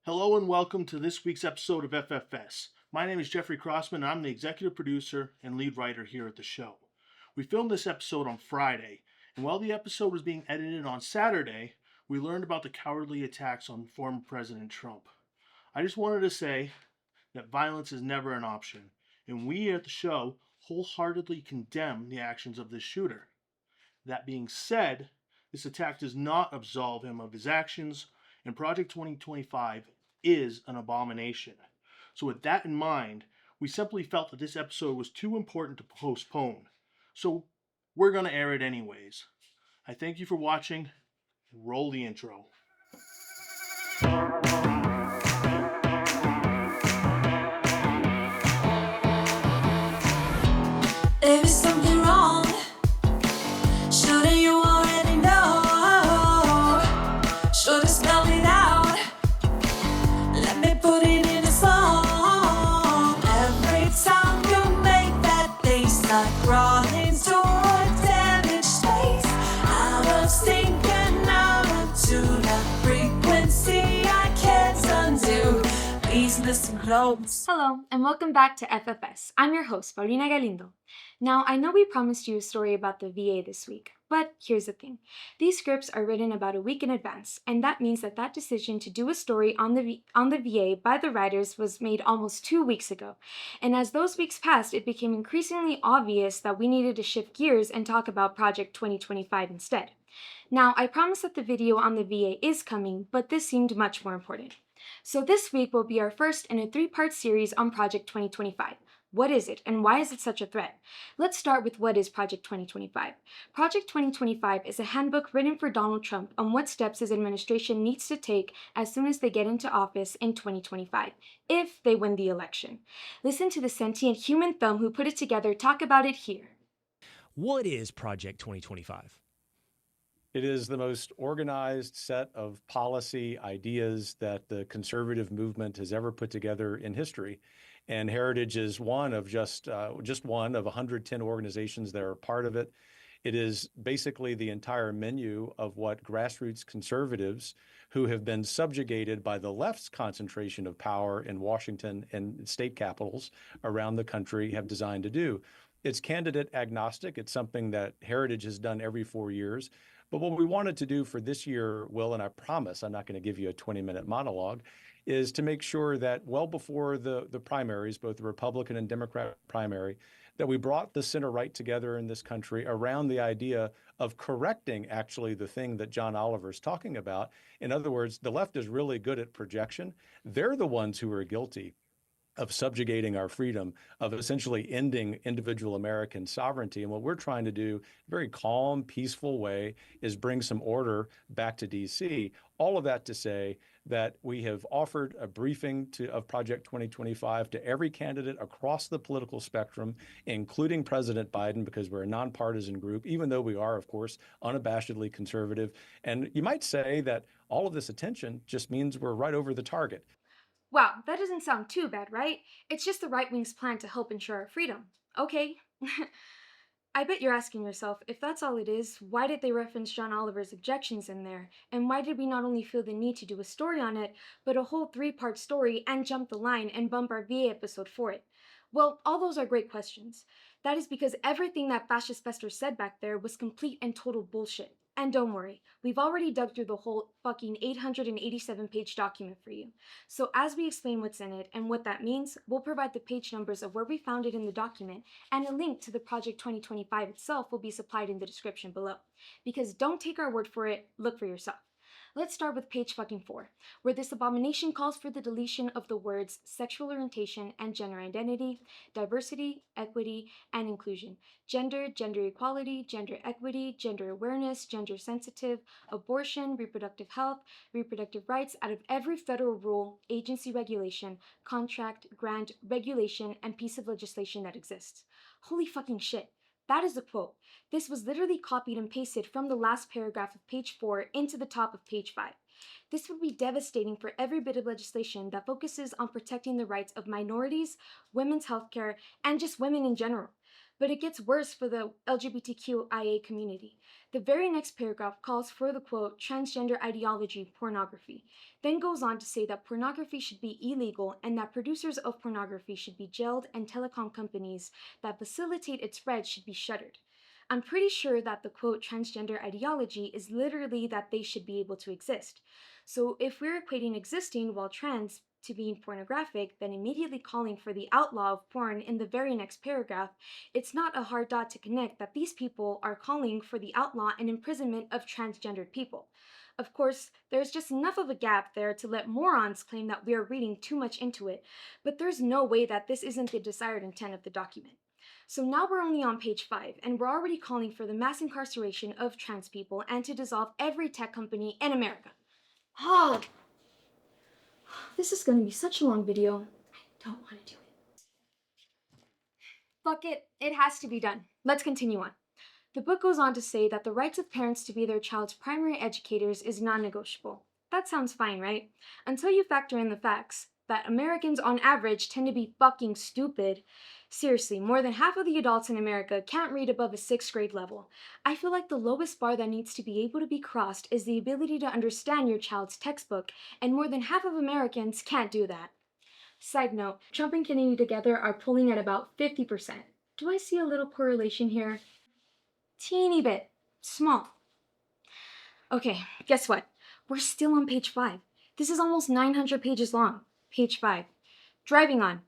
Hello and welcome to this week's episode of FFS. My name is Jeffrey Crossman and I'm the executive producer and lead writer here at the show. We filmed this episode on Friday, and while the episode was being edited on Saturday, we learned about the cowardly attacks on former President Trump. I just wanted to say that violence is never an option, and we at the show wholeheartedly condemn the actions of this shooter. That being said, this attack does not absolve him of his actions, and Project 2025 is an abomination. So, with that in mind, we simply felt that this episode was too important to postpone. So, we're going to air it anyways. I thank you for watching. Roll the intro. There is something wrong. Shouldn't you already know? Should've spelled it out. Let me put it in a song. Every time you make that face like crawling toward damaged space, out of sync and out of tune, a frequency I can't undo. Please listen close. Hello, and welcome back to FFS. I'm your host, Paulina Galindo. Now, I know we promised you a story about the VA this week, but here's the thing. These scripts are written about a week in advance, and that means that decision to do a story on the VA by the writers was made almost 2 weeks ago. And as those weeks passed, it became increasingly obvious that we needed to shift gears and talk about Project 2025 instead. Now, I promise that the video on the VA is coming, but this seemed much more important. So this week will be our first in a 3-part series on Project 2025. What is it, and why is it such a threat? Let's start with what is Project 2025. Project 2025 is a handbook written for Donald Trump on what steps his administration needs to take as soon as they get into office in 2025, if they win the election. Listen to the sentient human thumb who put it together talk about it here. What is Project 2025? It is the most organized set of policy ideas that the conservative movement has ever put together in history. And Heritage is one of just one of 110 organizations that are part of it. It is basically the entire menu of what grassroots conservatives who have been subjugated by the left's concentration of power in Washington and state capitals around the country have designed to do. It's candidate agnostic. It's something that Heritage has done every 4 years. But what we wanted to do for this year, Will, and I promise I'm not going to give you a 20-minute monologue, is to make sure that well before the primaries, both the Republican and Democrat primary, that we brought the center-right together in this country around the idea of correcting actually the thing that John Oliver is talking about. In other words, the left is really good at projection. They're the ones who are guilty of subjugating our freedom, of essentially ending individual American sovereignty. And what we're trying to do, very calm, peaceful way, is bring some order back to DC. All of that to say that we have offered a briefing of Project 2025 to every candidate across the political spectrum, including President Biden, because we're a nonpartisan group, even though we are, of course, unabashedly conservative. And you might say that all of this attention just means we're right over the target. Wow, that doesn't sound too bad, right? It's just the right wing's plan to help ensure our freedom. Okay. I bet you're asking yourself, if that's all it is, why did they reference John Oliver's objections in there? And why did we not only feel the need to do a story on it, but a whole 3-part story and jump the line and bump our VA episode for it? Well, all those are great questions. That is because everything that Fascist Fester said back there was complete and total bullshit. And don't worry, we've already dug through the whole fucking 887-page document for you. So as we explain what's in it and what that means, we'll provide the page numbers of where we found it in the document, and a link to the Project 2025 itself will be supplied in the description below. Because don't take our word for it, look for yourself. Let's start with page fucking 4, where this abomination calls for the deletion of the words sexual orientation and gender identity, diversity, equity, and inclusion, gender equality, gender equity, gender awareness, gender sensitive, abortion, reproductive health, reproductive rights out of every federal rule, agency regulation, contract, grant, regulation, and piece of legislation that exists. Holy fucking shit. That is the quote. This was literally copied and pasted from the last paragraph of page 4 into the top of page 5. This would be devastating for every bit of legislation that focuses on protecting the rights of minorities, women's healthcare, and just women in general. But it gets worse for the LGBTQIA community. The very next paragraph calls for the quote, transgender ideology pornography, then goes on to say that pornography should be illegal and that producers of pornography should be jailed and telecom companies that facilitate its spread should be shuttered. I'm pretty sure that the quote, transgender ideology is literally that they should be able to exist. So if we're equating existing while trans to being pornographic, then immediately calling for the outlaw of porn in the very next paragraph, it's not a hard dot to connect that these people are calling for the outlaw and imprisonment of transgendered people. Of course, there's just enough of a gap there to let morons claim that we are reading too much into it, but there's no way that this isn't the desired intent of the document. So now we're only on page 5, and we're already calling for the mass incarceration of trans people and to dissolve every tech company in America. Oh, this is going to be such a long video. I don't want to do it. Fuck it. It has to be done. Let's continue on. The book goes on to say that the rights of parents to be their child's primary educators is non-negotiable. That sounds fine, right? Until you factor in the facts that Americans on average tend to be fucking stupid. Seriously, more than half of the adults in America can't read above a 6th grade level. I feel like the lowest bar that needs to be able to be crossed is the ability to understand your child's textbook, and more than half of Americans can't do that. Side note, Trump and Kennedy together are polling at about 50%. Do I see a little correlation here? Teeny bit. Small. Okay, guess what? We're still on page 5. This is almost 900 pages long. Page 5. Driving on.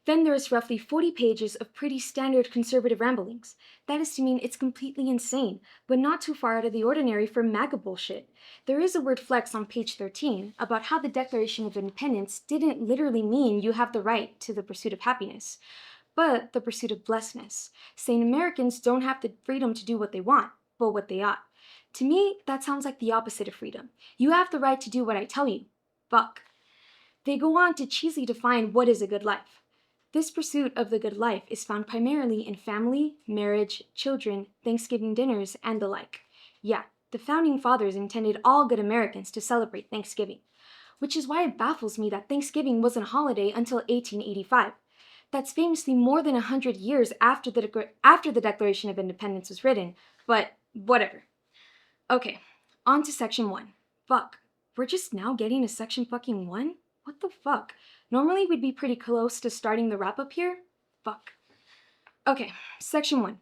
Then there is roughly 40 pages of pretty standard conservative ramblings. That is to mean it's completely insane, but not too far out of the ordinary for MAGA bullshit. There is a word flex on page 13 about how the Declaration of Independence didn't literally mean you have the right to the pursuit of happiness, but the pursuit of blessedness, saying Americans don't have the freedom to do what they want, but what they ought. To me, that sounds like the opposite of freedom. You have the right to do what I tell you. Fuck. They go on to cheesily define what is a good life. This pursuit of the good life is found primarily in family, marriage, children, Thanksgiving dinners, and the like. Yeah, the Founding Fathers intended all good Americans to celebrate Thanksgiving, which is why it baffles me that Thanksgiving wasn't a holiday until 1885. That's famously more than 100 years after the Declaration of Independence was written, but whatever. Okay, on to section 1. Fuck, we're just now getting to section fucking 1? What the fuck? Normally we'd be pretty close to starting the wrap-up here. Fuck. Okay, section 1.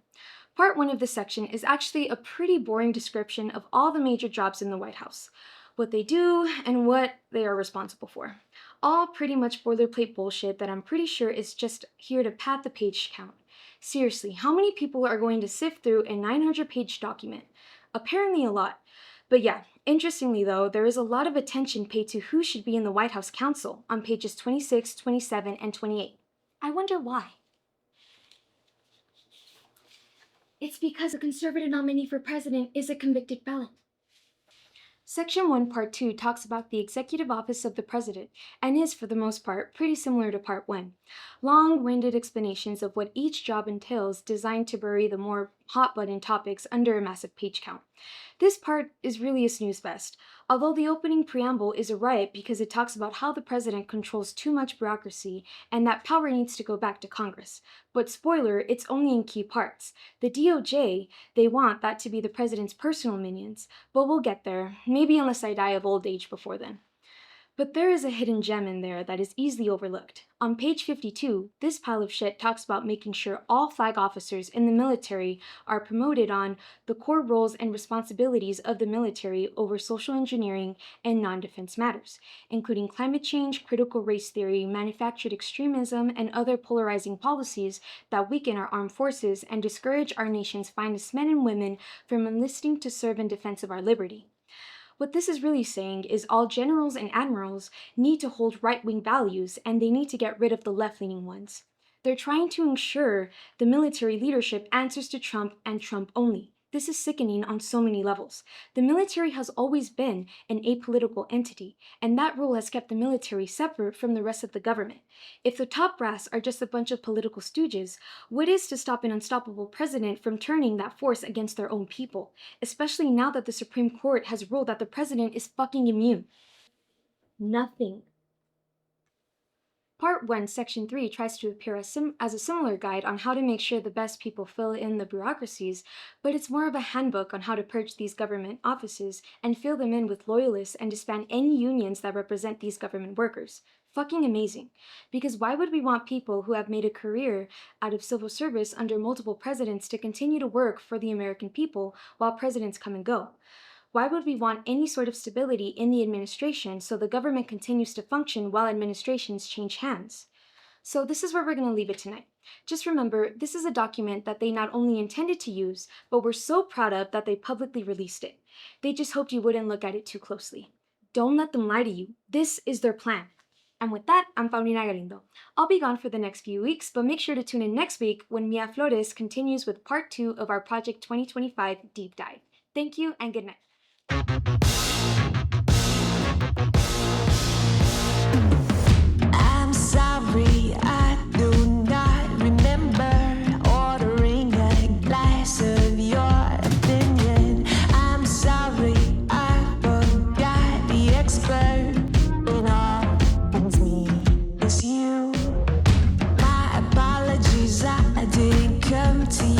Part 1 of this section is actually a pretty boring description of all the major jobs in the White House, what they do, and what they are responsible for. All pretty much boilerplate bullshit that I'm pretty sure is just here to pad the page count. Seriously, how many people are going to sift through a 900-page document? Apparently a lot. But yeah, interestingly though, there is a lot of attention paid to who should be in the White House Council on pages 26, 27, and 28. I wonder why. It's because a conservative nominee for president is a convicted felon. Section 1, Part 2 talks about the executive office of the president and is, for the most part, pretty similar to Part 1. Long-winded explanations of what each job entails designed to bury the more hot-button topics under a massive page count. This part is really a snooze fest, although the opening preamble is a riot because it talks about how the president controls too much bureaucracy and that power needs to go back to Congress. But spoiler, it's only in key parts. The DOJ, they want that to be the president's personal minions, but we'll get there, maybe unless I die of old age before then. But there is a hidden gem in there that is easily overlooked. On page 52, this pile of shit talks about making sure all flag officers in the military are promoted on the core roles and responsibilities of the military over social engineering and non-defense matters, including climate change, critical race theory, manufactured extremism, and other polarizing policies that weaken our armed forces and discourage our nation's finest men and women from enlisting to serve in defense of our liberty. What this is really saying is all generals and admirals need to hold right-wing values and they need to get rid of the left-leaning ones. They're trying to ensure the military leadership answers to Trump and Trump only. This is sickening on so many levels. The military has always been an apolitical entity, and that rule has kept the military separate from the rest of the government. If the top brass are just a bunch of political stooges, what is to stop an unstoppable president from turning that force against their own people, especially now that the Supreme Court has ruled that the president is fucking immune? Nothing. Part 1, Section 3 tries to appear as a similar guide on how to make sure the best people fill in the bureaucracies, but it's more of a handbook on how to purge these government offices and fill them in with loyalists and disband any unions that represent these government workers. Fucking amazing. Because why would we want people who have made a career out of civil service under multiple presidents to continue to work for the American people while presidents come and go? Why would we want any sort of stability in the administration so the government continues to function while administrations change hands? So this is where we're going to leave it tonight. Just remember, this is a document that they not only intended to use, but were so proud of that they publicly released it. They just hoped you wouldn't look at it too closely. Don't let them lie to you. This is their plan. And with that, I'm Paulina Galindo. I'll be gone for the next few weeks, but make sure to tune in next week when Mia Flores continues with part 2 of our Project 2025 deep dive. Thank you and good night. I'm sorry, I do not remember ordering a glass of your opinion. I'm sorry, I forgot the expert in all things me is you. My apologies, I didn't come to you.